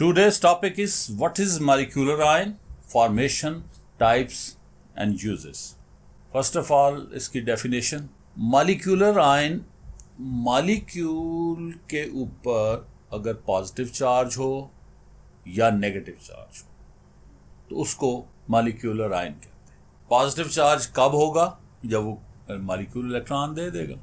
Today's topic is what is molecular ion, formation, types and uses. First of all, इसकी definition. Molecular ion molecule के ऊपर अगर positive charge हो या negative charge हो तो उसको मॉलिक्यूलर आयन कहते हैं. पॉजिटिव चार्ज कब होगा? जब वो मॉलिक्यूल इलेक्ट्रॉन दे देगा.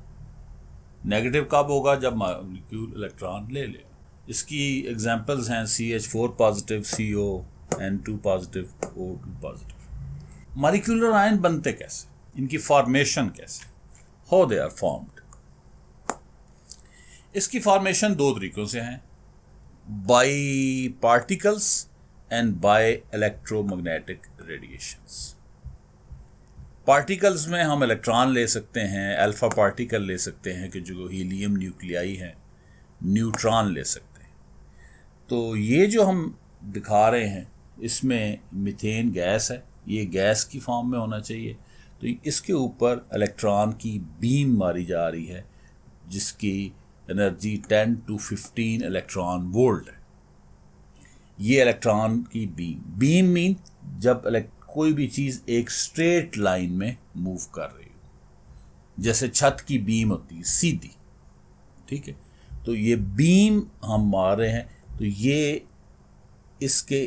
नेगेटिव कब होगा? जब मॉलिक्यूल इलेक्ट्रॉन ले लेगा. इसकी एग्जांपल्स हैं CH4 positive, CON2 positive, O2 positive. Molecular ion बनते कैसे? इनकी फॉर्मेशन कैसे? How they are formed. इसकी फॉर्मेशन दो तरीकों से हैं, by particles and by electromagnetic radiations. Particles में हम इलेक्ट्रॉन ले सकते हैं, अल्फा पार्टिकल ले सकते हैं कि जो हीलियम न्यूक्लियाई हैं, न्यूट्रॉन ले सकते हैं. तो ये जो हम दिखा रहे हैं इसमें मीथेन गैस है, ये गैस की फॉर्म में होना चाहिए. तो इसके ऊपर इलेक्ट्रॉन की बीम मारी जा रही है जिसकी एनर्जी 10 to 15 इलेक्ट्रॉन वोल्ट है. ये इलेक्ट्रॉन की बीम मीन जब कोई भी चीज़ एक स्ट्रेट लाइन में मूव कर रही हो, जैसे छत की बीम होती है सीधी, ठीक है. तो ये बीम हम मार रहे हैं तो ये इसके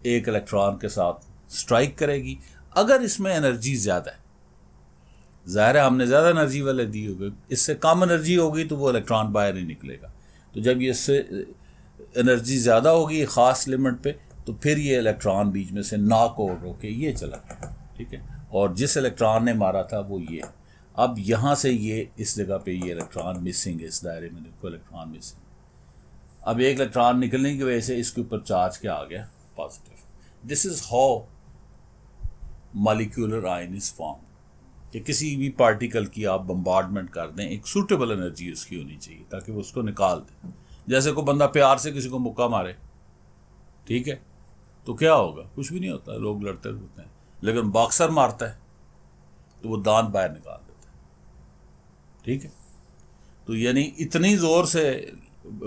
एक इलेक्ट्रॉन के साथ स्ट्राइक करेगी. अगर इसमें एनर्जी ज़्यादा है, ज़ाहिर है हमने ज़्यादा एनर्जी वाले दी होगी, इससे कम एनर्जी होगी तो वो इलेक्ट्रॉन बाहर नहीं निकलेगा. तो जब ये इससे एनर्जी ज़्यादा होगी ख़ास लिमिट पे तो फिर ये इलेक्ट्रॉन बीच में से नॉक आउट होके ये चला गया, ठीक है. और जिस इलेक्ट्रॉन ने मारा था वो ये. अब यहाँ से ये इस जगह पे ये इलेक्ट्रॉन मिसिंग है, इस दायरे में देखो इलेक्ट्रॉन मिसिंग. अब एक इलेक्ट्रॉन निकलने की वजह से इसके ऊपर चार्ज क्या आ गया? Positive. This is how molecular ion is form. कि किसी भी पार्टिकल की आप बम्बार्डमेंट कर दें, एक सूटेबल एनर्जी उसकी होनी चाहिए ताकि वो उसको निकाल दे. जैसे कोई बंदा प्यार से किसी को मुक्का मारे, ठीक है, तो क्या होगा? कुछ भी नहीं होता, लोग लड़ते रहते हैं. लेकिन बॉक्सर मारता है तो वो दांत बाहर निकाल देता है, ठीक है. तो यानी इतनी ज़ोर से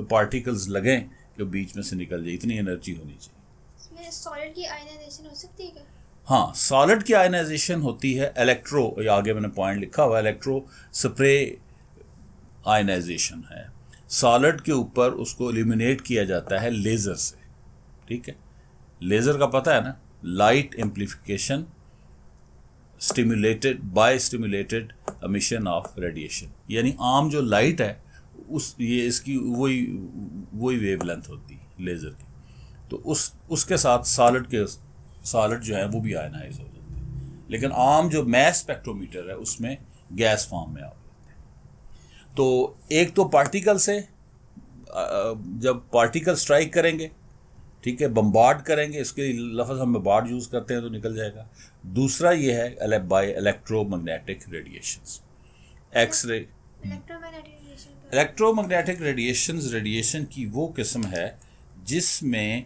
पार्टिकल्स लगें कि बीच में से निकल जाए, इतनी एनर्जी होनी चाहिए. इसमें सॉलिड की आयनाइजेशन हो सकती है क्या? हाँ, सॉलिड की आयनाइजेशन होती है इलेक्ट्रो, आगे मैंने पॉइंट लिखा हुआ, इलेक्ट्रो स्प्रे आयनाइजेशन है. सॉलिड के ऊपर उसको एलिमिनेट किया जाता है लेज़र से, ठीक है. लेज़र का पता है ना, light amplification stimulated by stimulated emission of radiation. यानी आम जो लाइट है ये इसकी वही वेवलेंथ होती है लेज़र की. तो उसके साथ सॉलिड जो है वो भी आयनाइज हो जाते हैं. लेकिन आम जो मैस स्पेक्ट्रोमीटर है उसमें गैस फॉर्म में आ जाते हैं. तो एक तो पार्टिकल से जब पार्टिकल स्ट्राइक करेंगे, ठीक है, बम्बार्ड करेंगे, इसके लफ्ज़ हम बम्बार्ड यूज़ करते हैं तो निकल जाएगा. दूसरा ये है by electromagnetic radiations, X-ray. Electromagnetic radiation की वो किस्म है जिसमें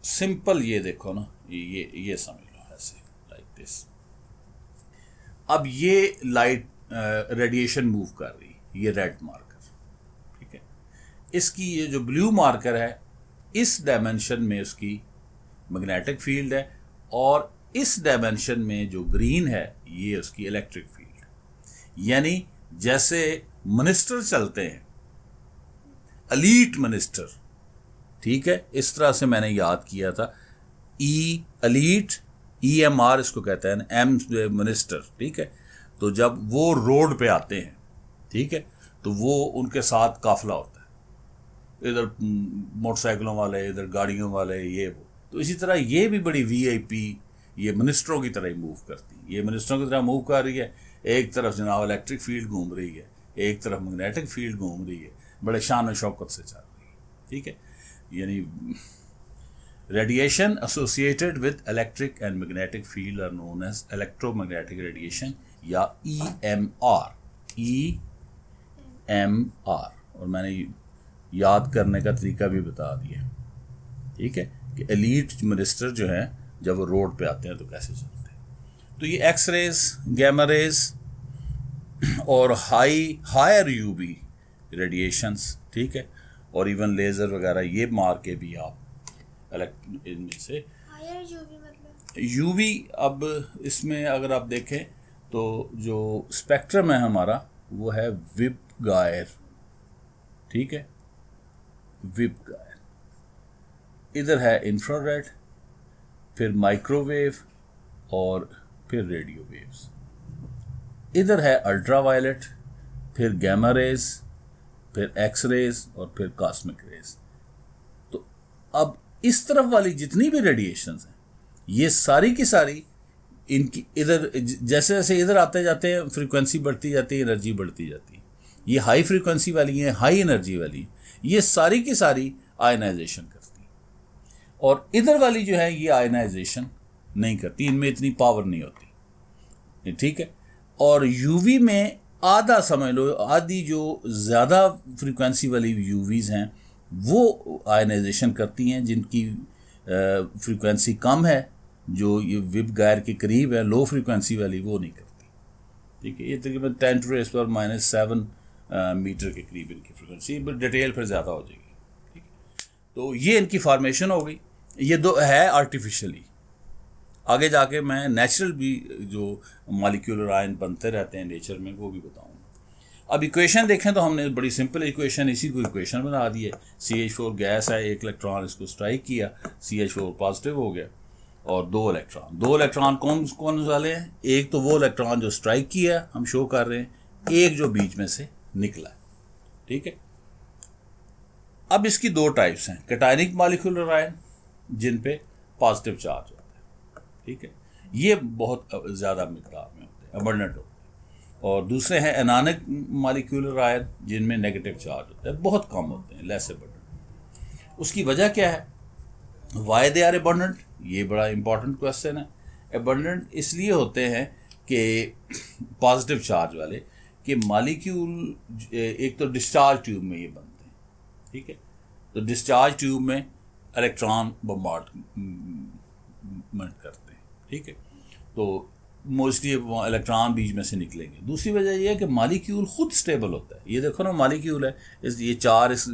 सिंपल, ये देखो ना, ये समझ लो ऐसे, लाइक दिस. अब ये लाइट रेडिएशन मूव कर रही है, ये रेड मार्कर, ठीक है. इसकी ये जो ब्लू मार्कर है, इस डायमेंशन में उसकी मैग्नेटिक फील्ड है, और इस डायमेंशन में जो ग्रीन है ये उसकी इलेक्ट्रिक फील्ड. यानी जैसे मिनिस्टर चलते हैं, एलीट मिनिस्टर, ठीक है, इस तरह से मैंने याद किया था. एलीट, EMR इसको कहते हैं, M मिनिस्टर, ठीक है. तो जब वो रोड पे आते हैं, ठीक है, तो वो उनके साथ काफिला होता है, इधर मोटरसाइकिलों वाले, इधर गाड़ियों वाले, ये वो. तो इसी तरह ये भी बड़ी VIP ये मिनिस्टरों की तरह ही मूव करती है. ये मिनिस्टरों की तरह मूव कर रही है. एक तरफ जनाब इलेक्ट्रिक फील्ड घूम रही है, एक तरफ मैग्नेटिक फील्ड घूम रही है, बड़े शान और शौकत से चल रही है, ठीक है. यानी radiation associated with electric and magnetic field are known as electromagnetic radiation या EMR. और मैंने याद करने का तरीका भी बता दिया, ठीक है, कि एलीट मिनिस्टर जो हैं जब वो रोड पे आते हैं तो कैसे चलते हैं. तो ये एक्स रेज, गैमा रेज और हायर UV रेडिएशंस, ठीक है, और इवन लेज़र वगैरह ये मार के भी आप इनमें से हायर यूवी मतलब यूवी, अब इसमें अगर आप देखें तो जो स्पेक्ट्रम है हमारा वो है विब गायर, ठीक है, विब गायर। इधर है इंफ्रारेड, फिर माइक्रोवेव और फिर रेडियो वेव्स। इधर है अल्ट्रावायलेट, फिर गैमा रेज, फिर एक्स रेज और फिर कॉस्मिक रेज। तो अब इस तरफ वाली जितनी भी रेडिएशंस हैं ये सारी की सारी इनकी इधर जैसे जैसे इधर आते जाते हैं फ्रीक्वेंसी बढ़ती जाती है, एनर्जी बढ़ती जाती है। ये हाई फ्रीक्वेंसी वाली हैं, हाई एनर्जी वाली, ये सारी की सारी आयनाइजेशन करती है। और इधर वाली जो है ये आयनाइजेशन नहीं करती, इनमें इतनी पावर नहीं होती, ठीक है। और यूवी में आधा समझ लो, आधी जो ज़्यादा फ्रीक्वेंसी वाली यूवीज़ हैं वो आयनाइजेशन करती हैं, जिनकी फ्रीक्वेंसी कम है, जो ये विब गायर के करीब है, लो फ्रीक्वेंसी वाली, वो नहीं करती, ठीक है। ये तकरीबन 10⁻⁻⁷ मीटर के करीब इनकी फ्रीक्वेंसी, डिटेल फिर ज़्यादा हो जाएगी, ठीक है। तो ये इनकी फॉर्मेशन हो गई। ये दो है आर्टिफिशियली, आगे जाके मैं नेचुरल भी जो मॉलिक्यूलर आयन बनते रहते हैं नेचर में वो भी बताऊंगा। अब इक्वेशन देखें तो हमने बड़ी सिंपल इक्वेशन, इसी को इक्वेशन बना दी है। CH4 गैस है, एक इलेक्ट्रॉन इसको स्ट्राइक किया, CH4 पॉजिटिव हो गया, और दो इलेक्ट्रॉन कौन कौन वाले हैं? एक तो वो इलेक्ट्रॉन जो स्ट्राइक किया हम शो कर रहे हैं, एक जो बीच में से निकला है, ठीक है। अब इसकी दो टाइप्स हैं, कैटायनिक मॉलिक्यूलर आयन जिन पे पॉजिटिव चार्ज होता है, ठीक है, ये बहुत ज़्यादा मिकदार में होते हैं, अबंडेंट होते हैं। और दूसरे हैं एनानिक मॉलिक्यूलर आयन जिनमें नेगेटिव चार्ज होता है, बहुत कम होते हैं, लेस अबंडेंट। उसकी वजह क्या है? वाई दे आर अबंडेंट, ये बड़ा इंपॉर्टेंट क्वेश्चन है। अबंडेंट इसलिए होते हैं कि पॉजिटिव चार्ज वाले कि मॉलिक्यूल एक तो डिस्चार्ज ट्यूब में ये बनते हैं, ठीक है। तो डिस्चार्ज ट्यूब में इलेक्ट्रॉन बम्बार्डमेंट करते हैं, ठीक है। तो मोस्टली इलेक्ट्रॉन बीच में से निकलेंगे। दूसरी वजह यह है कि मॉलिक्यूल खुद स्टेबल होता है। ये देखो ना, मॉलिक्यूल है, ये 4 इस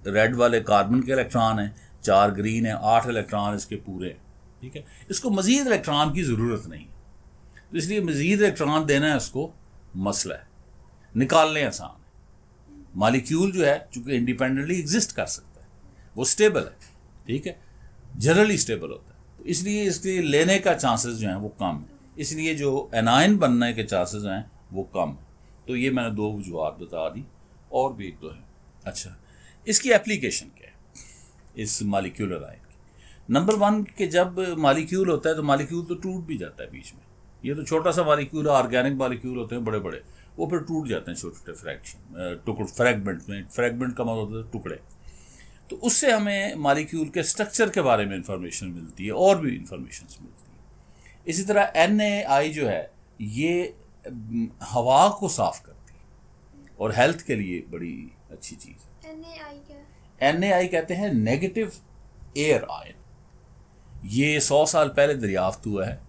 रेड वाले कार्बन के इलेक्ट्रॉन हैं, 4 ग्रीन है, 8 इलेक्ट्रॉन इसके पूरे हैं, ठीक है। इसको मज़ीद इलेक्ट्रॉन की ज़रूरत नहीं, तो इसलिए मज़ीद इलेक्ट्रॉन देना है इसको मसला है, निकालने आसान है। मॉलिक्यूल जो है चूँकि इंडिपेंडेंटली एग्जिस्ट कर सकता है, वो स्टेबल है, ठीक है, जनरली स्टेबल होता है, तो इसलिए इसके लेने का चांसेस जो हैं वो कम है, इसलिए जो एनायन बनने के चांसेस हैं वो कम है। तो ये मैंने 2 वजूहात बता दी, और भी 1-2 है। अच्छा, इसकी एप्लीकेशन क्या है इस मॉलिक्यूलर आयन की? नंबर 1 कि जब मॉलिक्यूल होता है तो मॉलिक्यूल तो टूट भी जाता है बीच में। ये तो छोटा सा मॉलिक्यूल, ऑर्गेनिक मॉलिक्यूल होते हैं बड़े बड़े, वो फिर टूट जाते हैं छोटे छोटे फ्रैगमेंट में। फ्रैगमेंट का मतलब होता है टुकड़े। तो उससे हमें मॉलिक्यूल के स्ट्रक्चर के बारे में इंफॉर्मेशन मिलती है, और भी इंफॉर्मेशन मिलती है। इसी तरह NaI जो है ये हवा को साफ करती है और हेल्थ के लिए बड़ी अच्छी चीज़ है। NaI क्या? NaI कहते हैं नेगेटिव एयर आयन। ये 100 साल पहले दरियाफ्त हुआ है।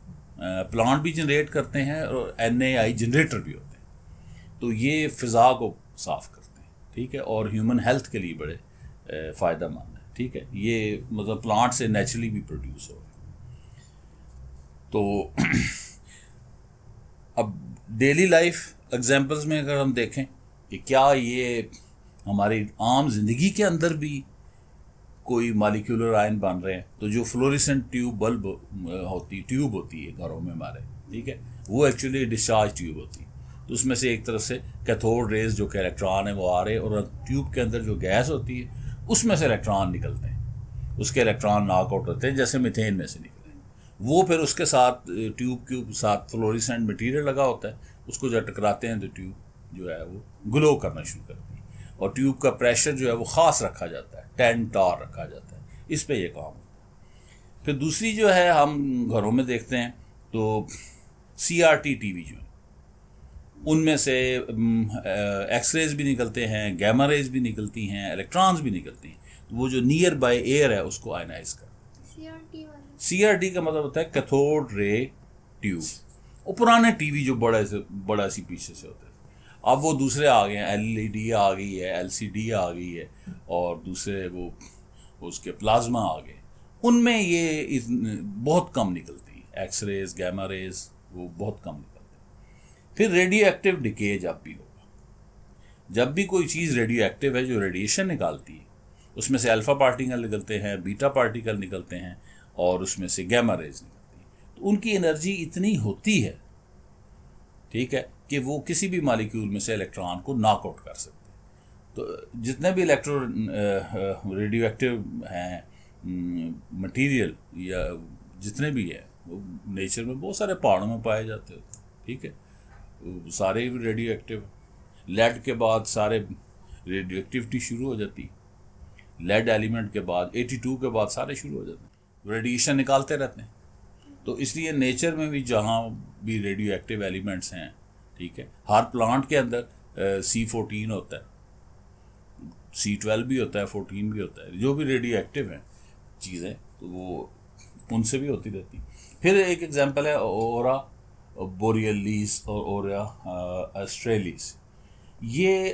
प्लांट भी जनरेट करते हैं और NaI जनरेटर भी होते हैं। तो ये फ़िज़ा को साफ करते हैं, ठीक है, और ह्यूमन हेल्थ के लिए बड़े फ़ायदा मंद है, ठीक है। ये मतलब प्लांट से नेचुरली भी प्रोड्यूस हो। तो अब डेली लाइफ एग्जांपल्स में अगर हम देखें कि क्या ये हमारी आम जिंदगी के अंदर भी कोई मॉलिक्यूलर आयन बन रहे हैं, तो जो फ्लोरेसेंट ट्यूब ट्यूब होती है घरों में हमारे, ठीक है, वो एक्चुअली डिस्चार्ज ट्यूब होती है। तो उसमें से एक तरफ से कैथोड रेज जो कि इलेक्ट्रॉन है वो आ रहे हैं, और ट्यूब के अंदर जो गैस होती है उसमें से इलेक्ट्रॉन निकलते हैं, उसके इलेक्ट्रॉन नॉकआउट होते हैं, जैसे मीथेन में से निकले। वो फिर उसके साथ ट्यूब के साथ फ्लोरेसेंट मटेरियल लगा होता है, उसको जब टकराते हैं तो ट्यूब जो है वो ग्लो करना शुरू करती है, और ट्यूब का प्रेशर जो है वो ख़ास रखा जाता है, 10 टार रखा जाता है, इस पे ये काम होता है। फिर दूसरी जो है हम घरों में देखते हैं तो CRT टीवी जो है उनमें से एक्सरेज भी निकलते हैं, गैमा रेज भी निकलती हैं, इलेक्ट्रॉन्स भी निकलती हैं। तो वो जो नियर बाय एयर है उसको आयनाइज कर। CRT का मतलब होता है कैथोड रे ट्यूब। और पुराने टीवी जो बड़ा सी पीछे से होते थे, अब वो दूसरे आ गए हैं, LED आ गई है, LCD आ गई है, और दूसरे वो उसके प्लाज्मा आ गए, उनमें ये बहुत कम निकलती है, एक्सरेज, गैमा रेज, वो बहुत कम निकलती है। फिर रेडियो एक्टिव डिके जब भी होगा, जब भी कोई चीज़ रेडियो एक्टिव है जो रेडिएशन निकालती है, उसमें से अल्फ़ा पार्टिकल निकलते हैं, बीटा पार्टिकल निकलते हैं, और उसमें से गैमा रेज निकलती है, तो उनकी एनर्जी इतनी होती है, ठीक है, कि वो किसी भी मॉलिक्यूल में से इलेक्ट्रॉन को नॉकआउट कर सकते हैं। तो जितने भी रेडियो एक्टिव हैं मटेरियल या जितने भी हैं, वो नेचर में बहुत सारे पहाड़ों में पाए जाते हैं, ठीक है, वो सारे रेडियो एक्टिव। लेड के बाद सारे रेडियो एक्टिविटी शुरू हो जाती, लेड एलिमेंट के बाद 82 के बाद सारे शुरू हो जाते हैं, रेडिएशन निकालते रहते हैं। तो इसलिए नेचर में भी जहाँ भी रेडियो एक्टिव एलिमेंट्स हैं, ठीक है, हर प्लांट के अंदर C14 होता है, C12 भी होता है, 14 भी होता है, जो भी रेडियो एक्टिव हैं चीज़ें, तो वो उनसे भी होती रहती। फिर एक एग्जांपल है ओरा बोरियलिस और ओरा ऑस्ट्रेलिस। ये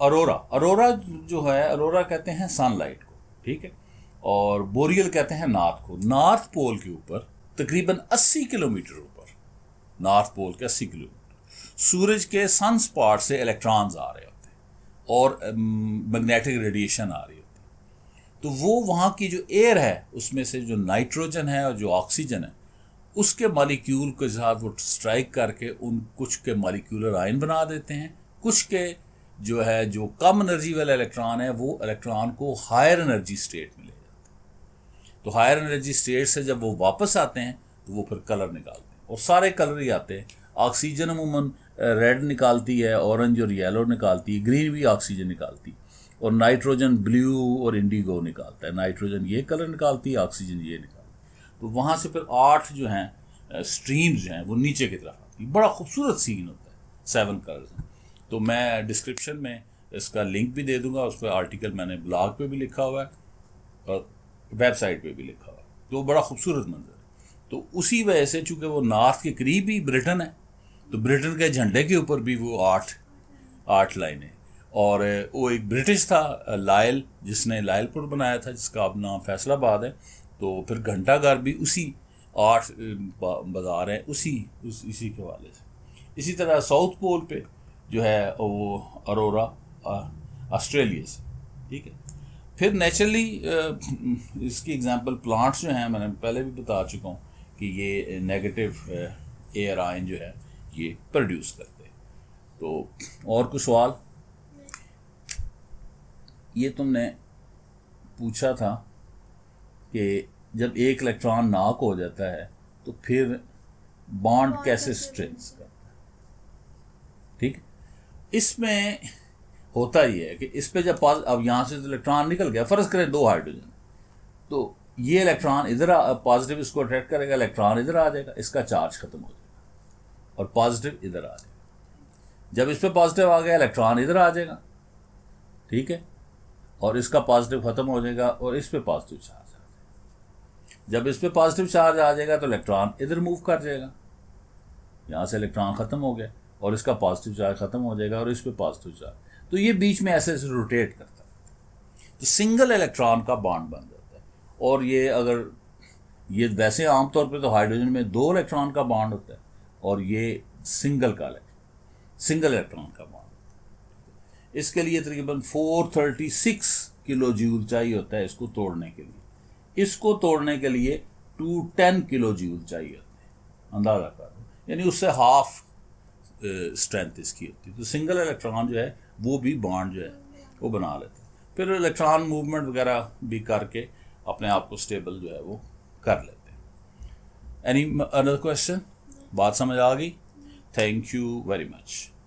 अरोरा जो है, अरोरा कहते हैं सनलाइट को, ठीक है, और बोरियल कहते हैं नॉर्थ को। नॉर्थ पोल के ऊपर तकरीबन 80 किलोमीटर ऊपर, नॉर्थ पोल के 80 किलोमीटर सूरज के सन स्पॉट से इलेक्ट्रॉन्स आ रहे होते हैं और मैग्नेटिक रेडिएशन आ रही होती है। तो वो वहाँ की जो एयर है उसमें से जो नाइट्रोजन है और जो ऑक्सीजन है, उसके मॉलिक्यूल के साथ वो स्ट्राइक करके उन कुछ के मॉलिक्यूलर आयन बना देते हैं, कुछ के जो है जो कम एनर्जी वाला इलेक्ट्रॉन है वो इलेक्ट्रॉन को हायर एनर्जी स्टेट में ले जाते हैं। तो हायर एनर्जी स्टेट से जब वो वापस आते हैं तो वो फिर कलर निकालते हैं, और सारे कलर ही आते हैं। ऑक्सीजन अमूमन रेड निकालती है, ऑरेंज और येलो निकालती है, ग्रीन भी ऑक्सीजन निकालती है, और नाइट्रोजन ब्लू और इंडिगो निकालता है। नाइट्रोजन ये कलर निकालती है, ऑक्सीजन ये निकालती है। तो वहाँ से फिर 8 जो हैं स्ट्रीम्स जो हैं वो नीचे की तरफ आती है। बड़ा खूबसूरत सीन होता है, 7 कलर्स हैं। तो मैं डिस्क्रिप्शन में इसका लिंक भी दे दूंगा, उस पर आर्टिकल मैंने ब्लॉग पे भी लिखा हुआ है और वेबसाइट पे भी लिखा हुआ है। तो बड़ा खूबसूरत मंजर है। तो उसी वजह से चूँकि वो नॉर्थ के करीब ही ब्रिटेन है, तो ब्रिटेन के झंडे के ऊपर भी वो 8 लाइनें। और वो एक ब्रिटिश था लायल, जिसने लायलपुर बनाया था, जिसका अब नाम फैसलाबाद है। तो फिर घंटाघर भी उसी 8 बाज़ार हैं इसी के हवाले से। इसी तरह साउथ पोल पे जो है वो अरोरा ऑस्ट्रेलिया से, ठीक है। फिर नेचुरली इसकी एग्जांपल प्लांट्स जो हैं, मैंने पहले भी बता चुका हूँ कि ये नेगेटिव एयर आयन जो है ये प्रोड्यूस करते हैं। तो और कुछ सवाल? ये तुमने पूछा था कि जब एक इलेक्ट्रॉन नॉक हो जाता है तो फिर बॉन्ड कैसे स्ट्रेंथ करता है, ठीक। इसमें होता ही है कि इस पे जब अब यहाँ से इलेक्ट्रॉन निकल गया, फर्ज करें 2 हाइड्रोजन, तो ये इलेक्ट्रॉन इधर पॉजिटिव इसको अट्रैक्ट करेगा, इलेक्ट्रॉन इधर आ जाएगा, इसका चार्ज खत्म हो जाएगा और पॉजिटिव इधर आ जाएगा। जब इस पे पॉजिटिव आ गया, इलेक्ट्रॉन इधर आ जाएगा, ठीक है, और इसका पॉजिटिव खत्म हो जाएगा और इस पे पॉजिटिव चार्ज आ जाएगा। जब इस पे पॉजिटिव चार्ज आ जाएगा तो इलेक्ट्रॉन इधर मूव कर जाएगा, यहाँ से इलेक्ट्रॉन खत्म हो गया और इसका पॉजिटिव चार्ज खत्म हो जाएगा और इस पे पॉजिटिव चार्ज, तो ये बीच में ऐसे रोटेट करता है। तो सिंगल इलेक्ट्रॉन का बॉन्ड बन जाता है। और ये अगर ये वैसे आमतौर पे तो हाइड्रोजन में 2 इलेक्ट्रॉन का बॉन्ड होता है, और ये सिंगल इलेक्ट्रॉन का बॉन्ड होता है। इसके लिए तकरीबन 436 किलो जूल चाहिए होता है इसको तोड़ने के लिए। इसको तोड़ने के लिए 210 किलो जूल चाहिए होते हैं, अंदाज़ा कर दो, यानी उससे हाफ स्ट्रेंथ इसकी होती है। तो सिंगल इलेक्ट्रॉन जो है वो भी बॉन्ड जो है वो बना लेते हैं। फिर इलेक्ट्रॉन मूवमेंट वगैरह भी करके अपने आप को स्टेबल जो है वो कर लेते हैं। Any other question? बात समझ आ गई? Thank you very much.